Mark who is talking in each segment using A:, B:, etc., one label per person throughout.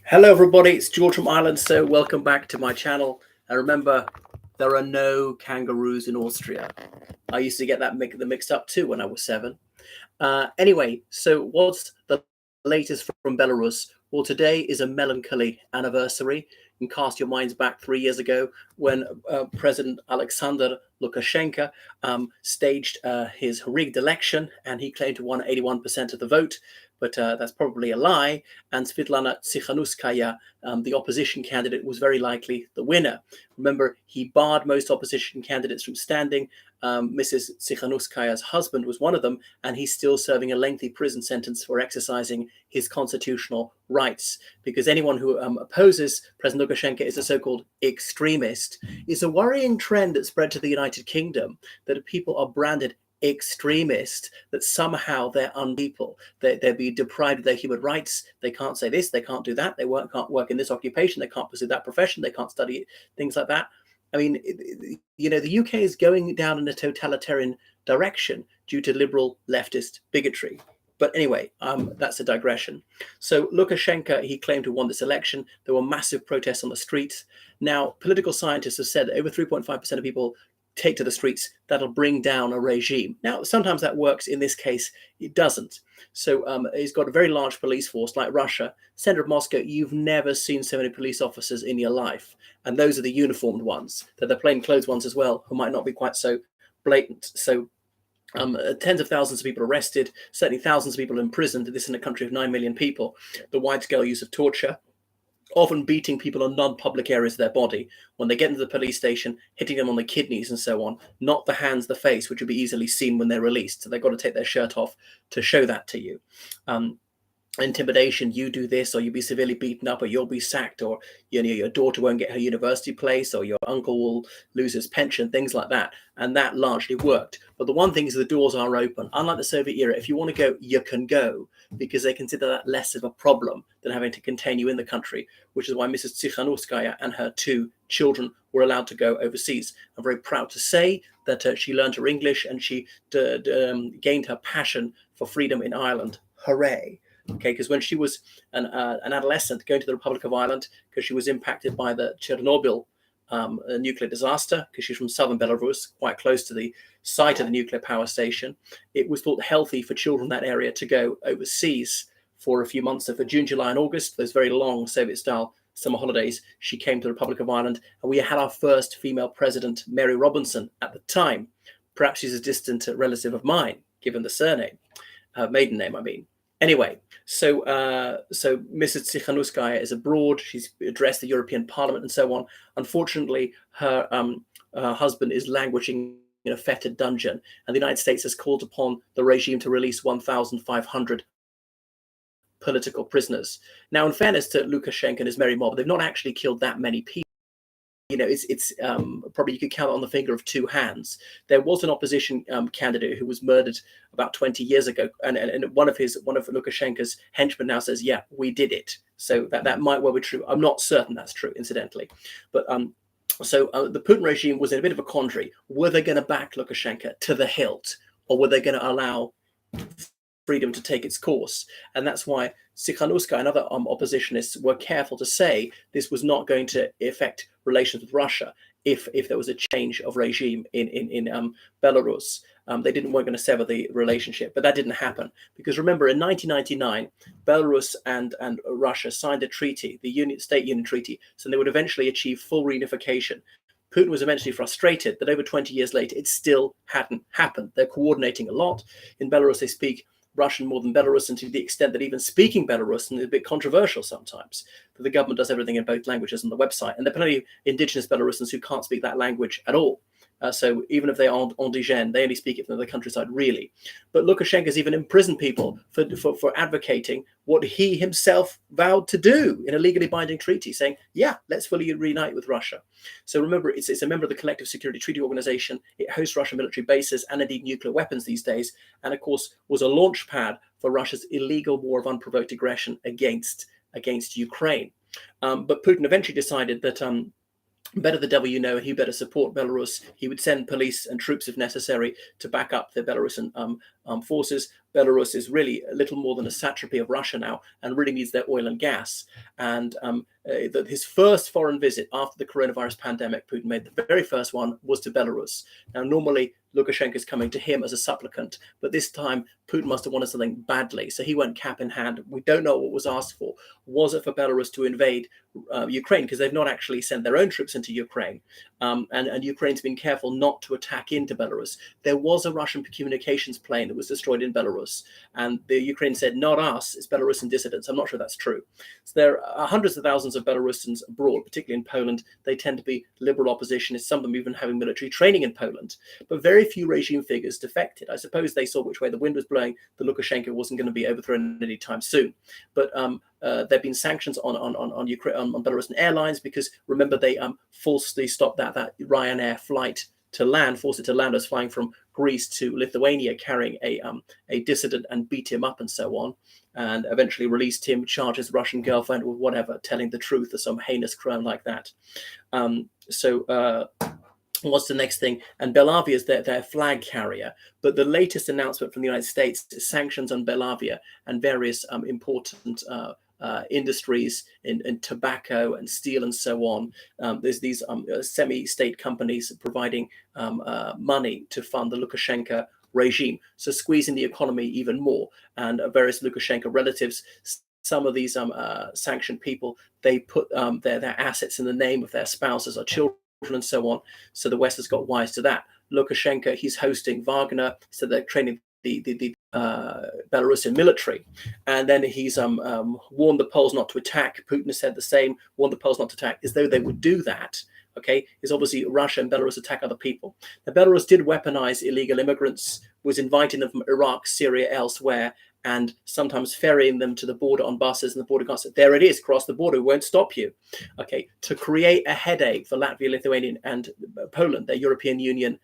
A: Hello everybody, it's George from Ireland, so welcome back to my channel. And remember, there are no kangaroos in Austria. I used to get them mixed up too when I was 7. Anyway, so what's the latest from Belarus? Well, today is a melancholy anniversary. You can cast your minds back 3 years ago when President Alexander Lukashenko staged his rigged election, and he claimed to won 81% of the vote, but that's probably a lie. And Svitlana Tsikhanouskaya, the opposition candidate, was very likely the winner. Remember, he barred most opposition candidates from standing. Mrs. Tsikhanouskaya's husband was one of them, and he's still serving a lengthy prison sentence for exercising his constitutional rights. Because anyone who opposes President Lukashenko is a so-called extremist. It's a worrying trend that spread to the United Kingdom that people are branded extremist, that somehow they're unpeople, they'll be deprived of their human rights, they can't say this, they can't do that, can't work in this occupation, they can't pursue that profession, they can't study things like that. I mean, the UK is going down in a totalitarian direction due to liberal leftist bigotry. But anyway, that's a digression. So Lukashenko, he claimed to have won this election. There were massive protests on the streets. Now, political scientists have said that over 3.5% of people take to the streets, that'll bring down a regime. Now, sometimes that works. In this case, it doesn't. So he's got a very large police force like Russia. Center of Moscow, you've never seen so many police officers in your life. And those are the uniformed ones. They're the plainclothes ones as well, who might not be quite so blatant. So tens of thousands of people arrested, certainly thousands of people imprisoned. This in a country of 9 million people. The wide-scale use of torture, often beating people on non-public areas of their body. When they get into the police station, hitting them on the kidneys and so on, not the hands, the face, which would be easily seen when they're released. So they've got to take their shirt off to show that to you. Intimidation, you do this, or you'll be severely beaten up, or you'll be sacked, or your daughter won't get her university place, or your uncle will lose his pension, things like that. And that largely worked. But the one thing is the doors are open. Unlike the Soviet era, if you want to go, you can go, because they consider that less of a problem than having to contain you in the country, which is why Mrs. Tsikhanouskaya and her 2 children were allowed to go overseas. I'm very proud to say that she learned her English and she gained her passion for freedom in Ireland. Hooray. Okay, because when she was an adolescent going to the Republic of Ireland, because she was impacted by the Chernobyl nuclear disaster, because she's from southern Belarus, quite close to the site of the nuclear power station, it was thought healthy for children in that area to go overseas for a few months. So for June, July, and August, those very long Soviet-style summer holidays, she came to the Republic of Ireland, and we had our first female president, Mary Robinson, at the time. Perhaps she's a distant relative of mine, given the surname, maiden name, I mean. Anyway, so Mrs. Tsikhanouskaya is abroad. She's addressed the European Parliament and so on. Unfortunately, her husband is languishing in a fetid dungeon, and the United States has called upon the regime to release 1,500 political prisoners. Now, in fairness to Lukashenko and his merry mob, they've not actually killed that many people. It's probably you could count on the finger of 2 hands. There was an opposition candidate who was murdered about 20 years ago, and one of Lukashenko's henchmen now says, "Yeah, we did it." So that might well be true. I'm not certain that's true, incidentally, but the Putin regime was in a bit of a quandary. Were they going to back Lukashenko to the hilt, or were they going to allow freedom to take its course? And that's why Tsikhanouskaya and other oppositionists were careful to say this was not going to affect relations with Russia if there was a change of regime in Belarus. They weren't going to sever the relationship, but that didn't happen. Because remember, in 1999, Belarus and Russia signed a treaty, the State Union Treaty, so they would eventually achieve full reunification. Putin was eventually frustrated that over 20 years later, it still hadn't happened. They're coordinating a lot. In Belarus, they speak Russian more than Belarus, and to the extent that even speaking Belarusian is a bit controversial sometimes. But the government does everything in both languages on the website, and there are plenty of indigenous Belarusians who can't speak that language at all. So even if they are indigene, they only speak it from the countryside, really. But Lukashenko's even imprisoned people for advocating what he himself vowed to do in a legally binding treaty, saying, yeah, let's fully reunite with Russia. So remember, it's a member of the Collective Security Treaty Organization. It hosts Russian military bases and indeed nuclear weapons these days, and of course was a launch pad for Russia's illegal war of unprovoked aggression against Ukraine. But Putin eventually decided that better the devil you know, and he better support Belarus. He would send police and troops if necessary to back up the Belarusian armed forces. Belarus is really a little more than a satrapy of Russia now, and really needs their oil and gas. And that his first foreign visit after the coronavirus pandemic, Putin made the very first one, was to Belarus. Now, normally Lukashenko is coming to him as a supplicant, but this time Putin must have wanted something badly, so he went cap in hand. We don't know what was asked for. Was it for Belarus to invade Ukraine? Because they've not actually sent their own troops into Ukraine, and Ukraine's been careful not to attack into Belarus. There was a Russian communications plane that was destroyed in Belarus, and the Ukraine said, not us, it's Belarusian dissidents. I'm not sure that's true. So there are hundreds of thousands of Belarusians abroad, particularly in Poland. They tend to be liberal oppositionists, some of them even having military training in Poland. But very few regime figures defected. I suppose they saw which way the wind was blowing, that Lukashenko wasn't going to be overthrown anytime soon. But there have been sanctions on Ukraine, on Belarusian airlines, because remember they falsely stopped that Ryanair flight to land, forced it to land. I was flying from Greece to Lithuania carrying a dissident and beat him up and so on, and eventually released him, charged his Russian girlfriend with whatever, telling the truth or some heinous crime like that. What's the next thing? And Belarus is their flag carrier. But the latest announcement from the United States is sanctions on Belarus and various important industries in tobacco and steel and so on. There's these semi-state companies providing money to fund the Lukashenko regime, so squeezing the economy even more. And various Lukashenko relatives, some of these sanctioned people, they put their assets in the name of their spouses or children and so on. So the West has got wise to that. Lukashenko, he's hosting Wagner, so they're training the Belarusian military, and then he's warned the Poles not to attack. Putin has said the same, warned the Poles not to attack, as though they would do that. Okay, is obviously Russia and Belarus attack other people. Now, Belarus did weaponize illegal immigrants, was inviting them from Iraq, Syria, elsewhere, and sometimes ferrying them to the border on buses, and the border guards said, there it is, cross the border, we won't stop you. Okay, to create a headache for Latvia, Lithuania, and Poland, their European Union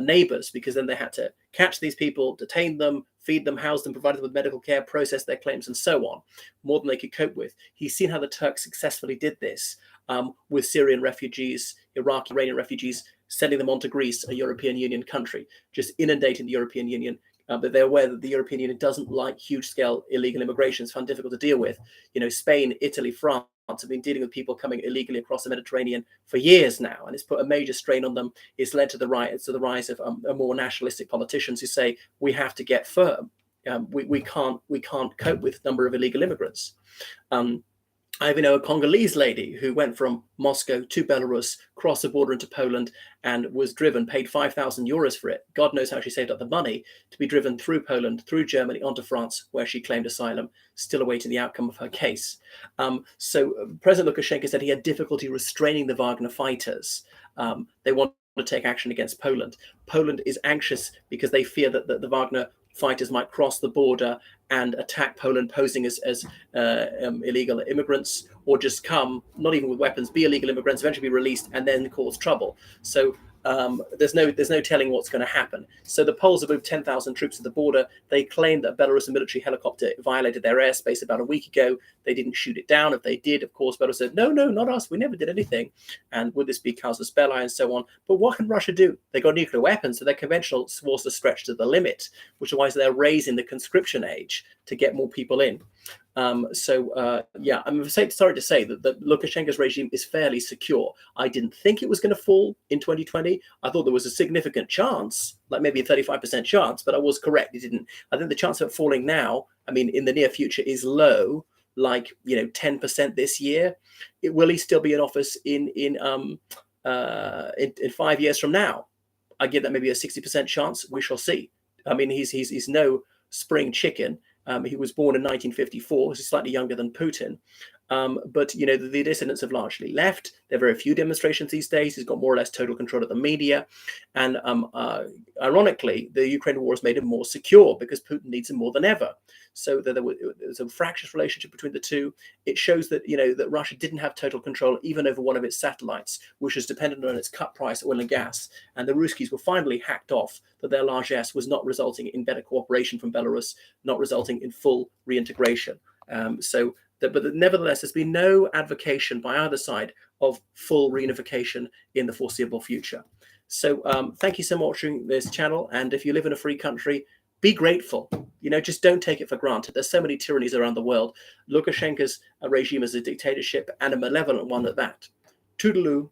A: neighbors, because then they had to catch these people, detain them, feed them, house them, provide them with medical care, process their claims, and so on, more than they could cope with. He's seen how the Turks successfully did this with Syrian refugees, Iraqi, Iranian refugees, sending them on to Greece, a European Union country, just inundating the European Union. But they're aware that the European Union doesn't like huge-scale illegal immigration. It's difficult to deal with. You know, Spain, Italy, France have been dealing with people coming illegally across the Mediterranean for years now, and it's put a major strain on them. It's led to the rise of more nationalistic politicians who say we have to get firm. We can't cope with the number of illegal immigrants. I even know a Congolese lady who went from Moscow to Belarus, crossed the border into Poland, and was driven, paid 5,000 euros for it. God knows how she saved up the money to be driven through Poland, through Germany, onto France, where she claimed asylum, still awaiting the outcome of her case. So President Lukashenko said he had difficulty restraining the Wagner fighters. They want to take action against Poland. Poland is anxious because they fear that the Wagner fighters might cross the border and attack Poland, posing as illegal immigrants, or just come, not even with weapons, be illegal immigrants, eventually be released, and then cause trouble. So there's no telling what's going to happen. So the Poles have moved 10,000 troops to the border. They claim that Belarusian military helicopter violated their airspace about a week ago. They didn't shoot it down. If they did, of course, Belarus said, no, not us. We never did anything. And would this be casus belli and so on? But what can Russia do? They've got nuclear weapons, so their conventional wars are stretched to the limit, which is why they're raising the conscription age to get more people in. I'm sorry to say that Lukashenko's regime is fairly secure. I didn't think it was going to fall in 2020. I thought there was a significant chance, like maybe a 35% chance, but I was correct. It didn't. I think the chance of it falling now, in the near future, is low, like 10% this year. Will he still be in office in 5 years from now? I give that maybe a 60% chance. We shall see. He's no spring chicken. He was born in 1954. He's slightly younger than Putin. But the dissidents have largely left. There are very few demonstrations these days. He's got more or less total control of the media. And ironically, the Ukraine war has made him more secure because Putin needs him more than ever. So there's a fractious relationship between the two. It shows that that Russia didn't have total control even over one of its satellites, which was dependent on its cut price oil and gas. And the Ruskies were finally hacked off that their largesse was not resulting in better cooperation from Belarus, not resulting in full reintegration. But nevertheless, there's been no advocation by either side of full reunification in the foreseeable future. So thank you so much for watching this channel. And if you live in a free country, Be grateful. Just don't take it for granted. There's so many tyrannies around the world. Lukashenko's regime is a dictatorship, and a malevolent one at that. Toodaloo.